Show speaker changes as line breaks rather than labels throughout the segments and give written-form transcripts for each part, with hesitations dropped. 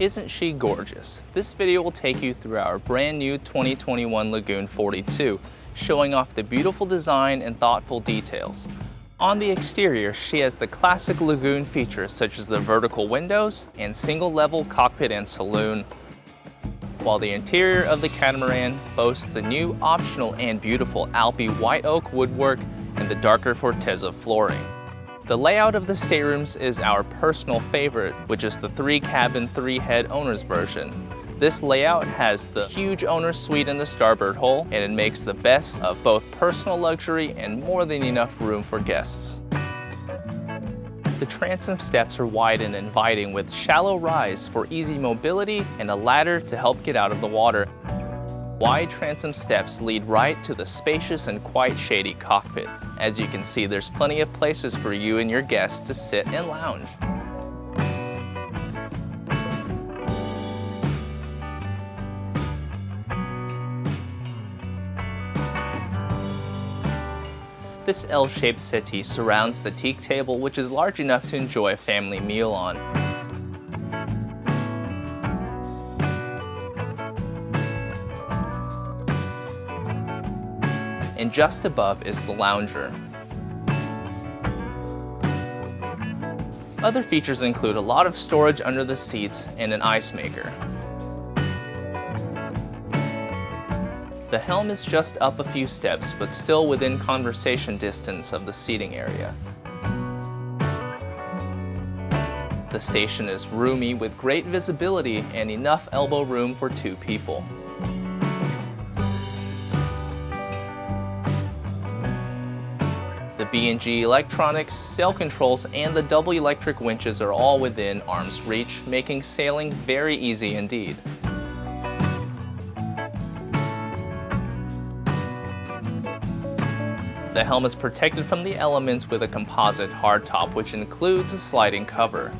Isn't she gorgeous? This video will take you through our brand new 2021 Lagoon 42, showing off the beautiful design and thoughtful details. On the exterior, she has the classic Lagoon features such as the vertical windows and single-level cockpit and saloon, while the interior of the Catamaran boasts the new optional and beautiful Alpi white oak woodwork and the darker Fortezza flooring. The layout of the staterooms is our personal favorite, which is the 3-cabin, 3-head owner's version. This layout has the huge owner's suite in the starboard hull, and it makes the best of both personal luxury and more than enough room for guests. The transom steps are wide and inviting with shallow rise for easy mobility and a ladder to help get out of the water. Wide transom steps lead right to the spacious and quite shady cockpit. As you can see, there's plenty of places for you and your guests to sit and lounge. This L-shaped settee surrounds the teak table, which is large enough to enjoy a family meal on. And just above is the lounger. Other features include a lot of storage under the seats and an ice maker. The helm is just up a few steps, but still within conversation distance of the seating area. The station is roomy with great visibility and enough elbow room for 2 people. The B&G electronics, sail controls, and the double electric winches are all within arm's reach, making sailing very easy indeed. The helm is protected from the elements with a composite hardtop, which includes a sliding cover.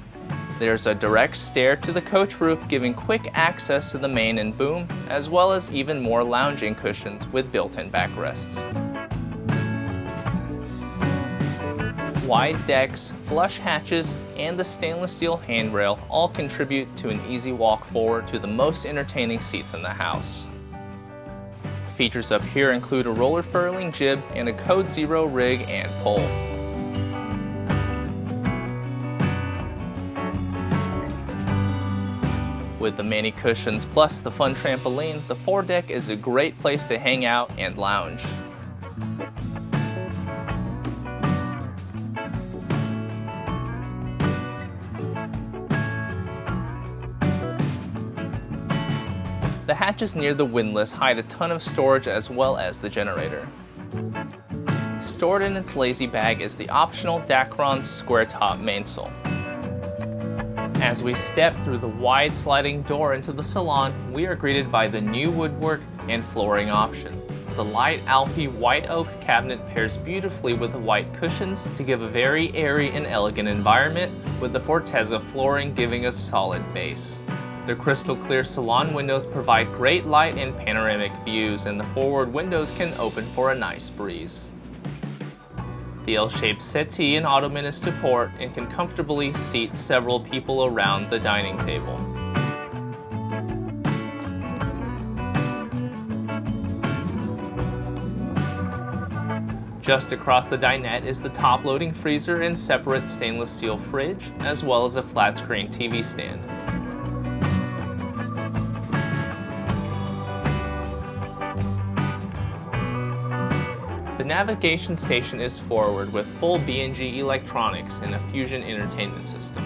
There's a direct stair to the coach roof, giving quick access to the main and boom, as well as even more lounging cushions with built-in backrests. Wide decks, flush hatches, and the stainless steel handrail all contribute to an easy walk forward to the most entertaining seats in the house. Features up here include a roller furling jib and a Code Zero rig and pole. With the many cushions plus the fun trampoline, the foredeck is a great place to hang out and lounge. The hatches near the windlass hide a ton of storage as well as the generator. Stored in its lazy bag is the optional Dacron square top mainsail. As we step through the wide sliding door into the salon, we are greeted by the new woodwork and flooring option. The light Alpi white oak cabinet pairs beautifully with the white cushions to give a very airy and elegant environment, with the Fortezza flooring giving a solid base. The crystal clear salon windows provide great light and panoramic views, and the forward windows can open for a nice breeze. The L-shaped settee and ottoman is to port and can comfortably seat several people around the dining table. Just across the dinette is the top-loading freezer and separate stainless steel fridge, as well as a flat-screen TV stand. The navigation station is forward with full B&G electronics and a Fusion entertainment system.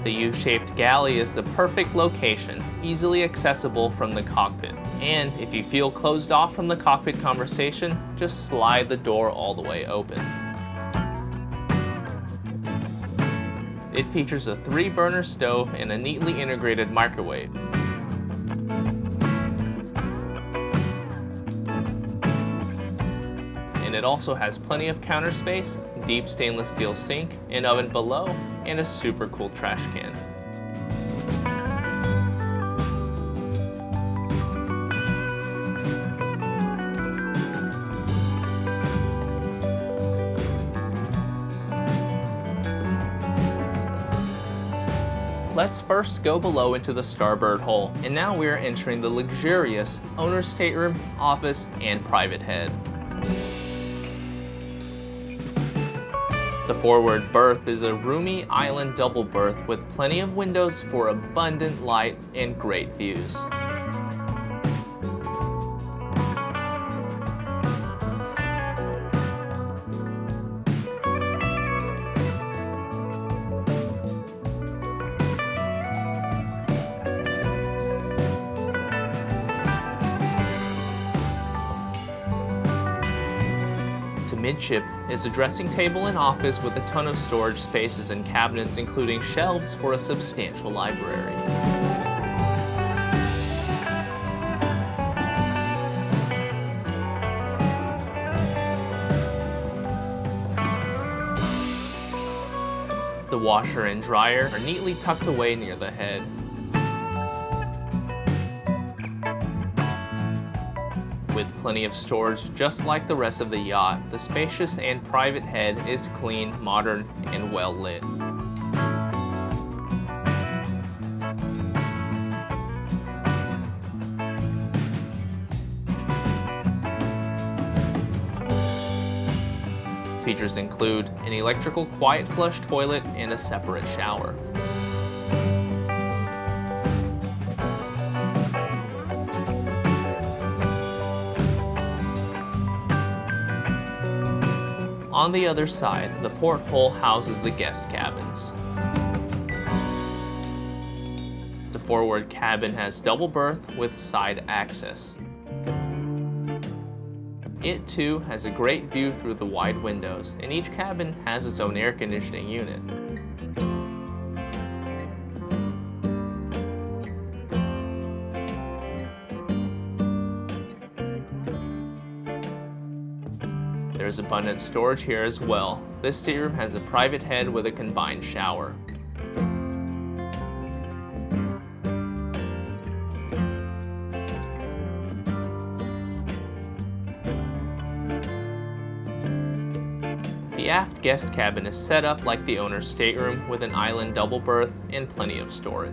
The U-shaped galley is the perfect location, easily accessible from the cockpit. And if you feel closed off from the cockpit conversation, just slide the door all the way open. It features a 3-burner stove and a neatly integrated microwave. And it also has plenty of counter space, deep stainless steel sink, an oven below, and a super cool trash can. Let's first go below into the starboard hull, and now we are entering the luxurious owner's stateroom, office, and private head. The forward berth is a roomy island double berth with plenty of windows for abundant light and great views. Midship is a dressing table and office with a ton of storage spaces and cabinets, including shelves for a substantial library. The washer and dryer are neatly tucked away near the head. With plenty of storage just like the rest of the yacht, the spacious and private head is clean, modern, and well lit. Features include an electrical quiet flush toilet and a separate shower. On the other side, the porthole houses the guest cabins. The forward cabin has double berth with side access. It too has a great view through the wide windows, and each cabin has its own air conditioning unit. There's abundant storage here as well. This stateroom has a private head with a combined shower. The aft guest cabin is set up like the owner's stateroom with an island double berth and plenty of storage.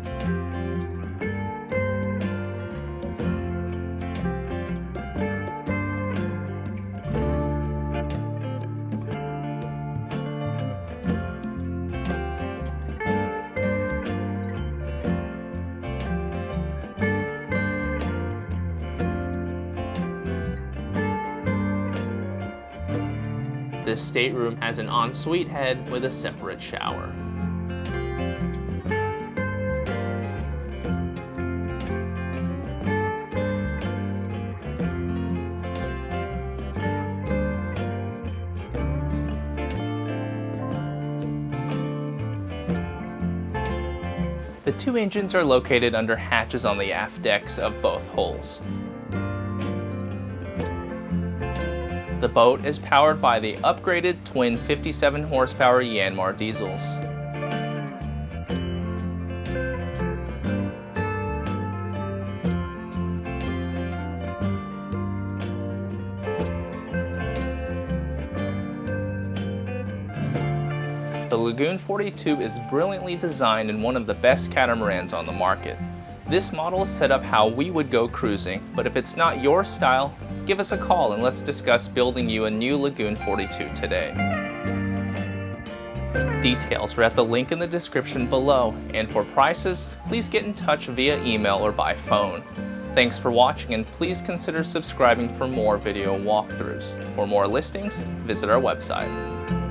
This stateroom has an ensuite head with a separate shower. The two engines are located under hatches on the aft decks of both hulls. The boat is powered by the upgraded twin 57 horsepower Yanmar diesels. The Lagoon 42 is brilliantly designed and one of the best catamarans on the market. This model is set up how we would go cruising, but if it's not your style, give us a call and let's discuss building you a new Lagoon 42 today. Details are at the link in the description below, and for prices, please get in touch via email or by phone. Thanks for watching, and please consider subscribing for more video walkthroughs. For more listings, visit our website.